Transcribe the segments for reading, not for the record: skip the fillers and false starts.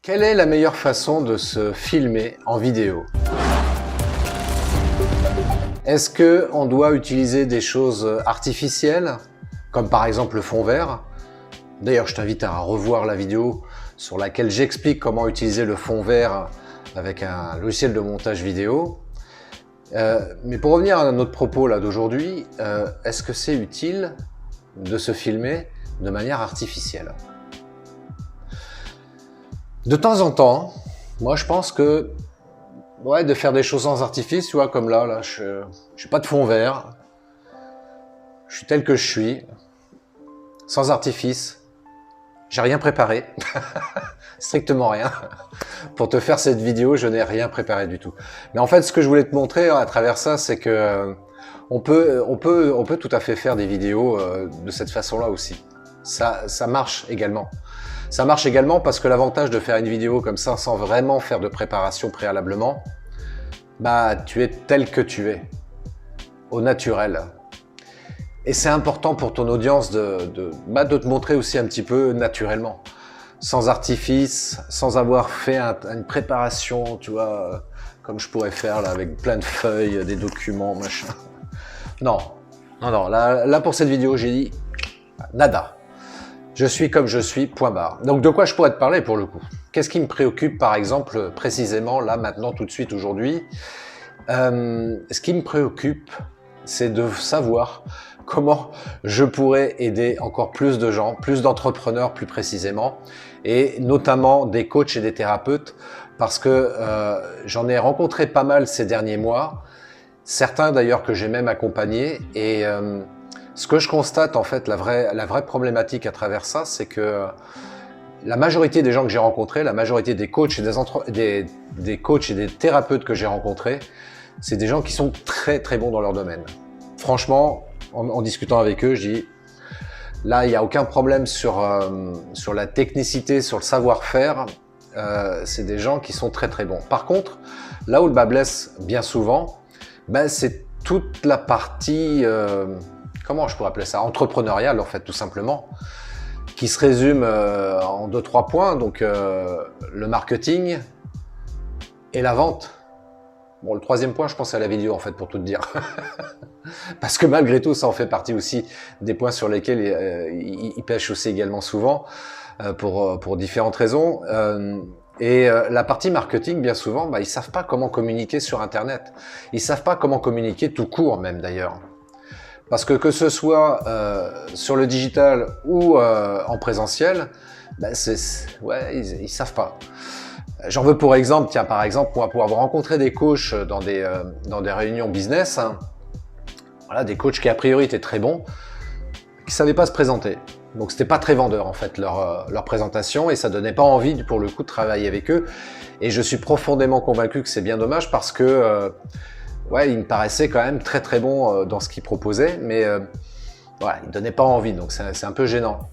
Quelle est la meilleure façon de se filmer en vidéo? Est-ce qu'on doit utiliser des choses artificielles, comme par exemple le fond vert? D'ailleurs, je t'invite à revoir la vidéo sur laquelle j'explique comment utiliser le fond vert avec un logiciel de montage vidéo. Mais pour revenir à notre propos là d'aujourd'hui, est-ce que c'est utile de se filmer de manière artificielle? De temps en temps, moi je pense que de faire des choses sans artifice, tu vois, comme là je n'ai pas de fond vert, je suis tel que je suis, sans artifice, j'ai rien préparé, strictement rien. Pour te faire cette vidéo, je n'ai rien préparé du tout. Mais en fait, ce que je voulais te montrer à travers ça, c'est que on peut tout à fait faire des vidéos de cette façon-là aussi. Ça marche également. Ça marche également parce que l'avantage de faire une vidéo comme ça sans vraiment faire de préparation préalablement, tu es tel que tu es, au naturel. Et c'est important pour ton audience de te montrer aussi un petit peu naturellement, sans artifice, sans avoir fait une préparation, tu vois, comme je pourrais faire là avec plein de feuilles, des documents, machin. Non, là pour cette vidéo, j'ai dit nada. Je suis comme je suis, point barre. Donc de quoi je pourrais te parler pour le coup? Qu'est-ce qui me préoccupe par exemple précisément là, maintenant, tout de suite, aujourd'hui? Ce qui me préoccupe, c'est de savoir comment je pourrais aider encore plus de gens, plus d'entrepreneurs plus précisément, et notamment des coachs et des thérapeutes, parce que j'en ai rencontré pas mal ces derniers mois, certains d'ailleurs que j'ai même accompagnés, et ce que je constate en fait, la vraie problématique à travers ça, c'est que la majorité des gens que j'ai rencontrés, la majorité des coachs et des coachs et des thérapeutes que j'ai rencontrés, c'est des gens qui sont très très bons dans leur domaine. Franchement, en discutant avec eux, je dis, là il n'y a aucun problème sur la technicité, sur le savoir-faire, c'est des gens qui sont très très bons. Par contre, là où le bât blesse bien souvent, c'est toute la partie... comment je pourrais appeler ça, entrepreneurial en fait, tout simplement, qui se résume en 2-3 points, donc le marketing et la vente. Bon, le troisième point, je pense à la vidéo en fait, pour tout te dire. Parce que malgré tout, ça en fait partie aussi des points sur lesquels ils pêchent aussi également souvent, pour différentes raisons. La partie marketing, bien souvent, ils savent pas comment communiquer sur Internet. Ils savent pas comment communiquer tout court même d'ailleurs. Parce que ce soit sur le digital ou en présentiel, ils savent pas. J'en veux pour exemple, tiens par exemple, pour avoir rencontré des coachs dans des réunions business, voilà, des coachs qui a priori étaient très bons, qui savaient pas se présenter. Donc c'était pas très vendeur en fait leur présentation, et ça donnait pas envie pour le coup de travailler avec eux. Et je suis profondément convaincu que c'est bien dommage parce que il me paraissait quand même très très bon dans ce qu'il proposait, mais il donnait pas envie, donc c'est un peu gênant.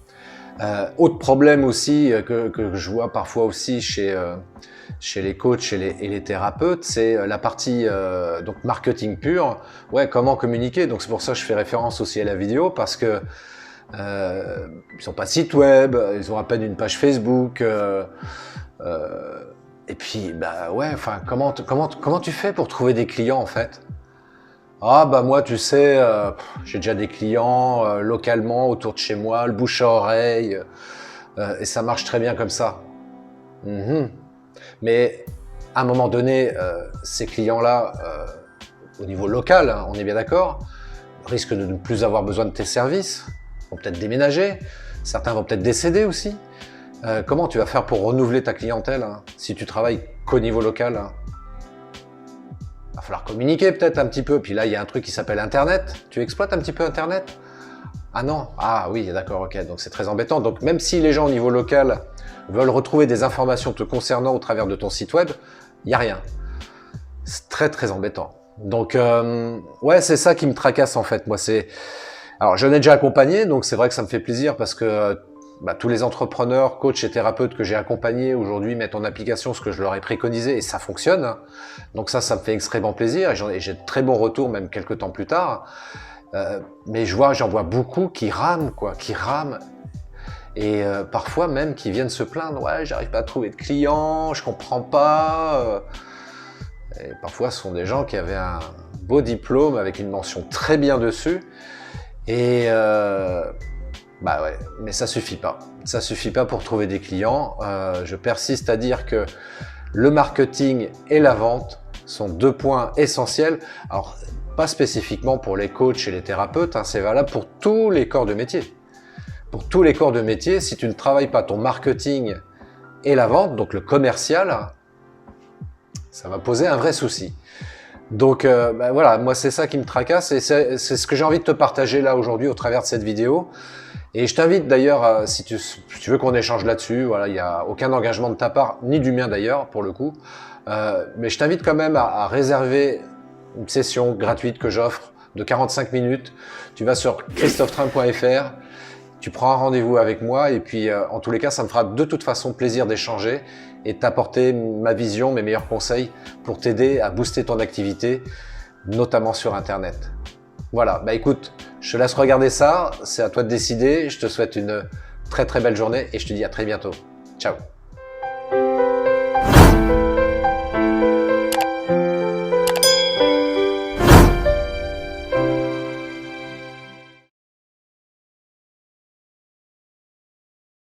Autre problème aussi que je vois parfois aussi chez les coachs et les thérapeutes, c'est la partie donc marketing pur. Comment communiquer? Donc c'est pour ça que je fais référence aussi à la vidéo, parce que ils n'ont pas de site web, ils ont à peine une page Facebook. Et puis, comment tu fais pour trouver des clients, en fait? Moi, tu sais, j'ai déjà des clients localement, autour de chez moi, le bouche à oreille, et ça marche très bien comme ça. Mais, à un moment donné, ces clients-là, au niveau local, on est bien d'accord, risquent de ne plus avoir besoin de tes services, vont peut-être déménager, certains vont peut-être décéder aussi. Comment tu vas faire pour renouveler ta clientèle si tu travailles qu'au niveau local? Va falloir communiquer peut-être un petit peu. Puis là, il y a un truc qui s'appelle Internet. Tu exploites un petit peu Internet? Ah non? Ah oui, d'accord, ok. Donc c'est très embêtant. Donc même si les gens au niveau local veulent retrouver des informations te concernant au travers de ton site web, il n'y a rien. C'est très très embêtant. Donc c'est ça qui me tracasse en fait. Moi, alors j'en ai déjà accompagné, donc c'est vrai que ça me fait plaisir parce que tous les entrepreneurs, coachs et thérapeutes que j'ai accompagnés aujourd'hui mettent en application ce que je leur ai préconisé, et ça fonctionne. Donc ça me fait extrêmement plaisir, et j'ai de très bons retours même quelques temps plus tard. Mais j'en vois beaucoup qui rament, et parfois même qui viennent se plaindre, ouais, j'arrive pas à trouver de clients, je comprends pas. Et parfois ce sont des gens qui avaient un beau diplôme avec une mention très bien dessus, et bah ouais, mais ça suffit pas. Ça suffit pas pour trouver des clients. Je persiste à dire que le marketing et la vente sont deux points essentiels. Alors, pas spécifiquement pour les coachs et les thérapeutes, hein, c'est valable pour tous les corps de métier. Pour tous les corps de métier, si tu ne travailles pas ton marketing et la vente, donc le commercial, ça va poser un vrai souci. Donc bah voilà, moi c'est ça qui me tracasse et c'est ce que j'ai envie de te partager là aujourd'hui au travers de cette vidéo. Et je t'invite d'ailleurs, si tu veux qu'on échange là-dessus, voilà, il n'y a aucun engagement de ta part, ni du mien d'ailleurs pour le coup, mais je t'invite quand même à réserver une session gratuite que j'offre de 45 minutes. Tu vas sur christophetrain.fr, tu prends un rendez-vous avec moi et puis en tous les cas, ça me fera de toute façon plaisir d'échanger et de t'apporter ma vision, mes meilleurs conseils pour t'aider à booster ton activité, notamment sur Internet. Voilà, bah écoute, je te laisse regarder ça, c'est à toi de décider. Je te souhaite une très très belle journée et je te dis à très bientôt. Ciao.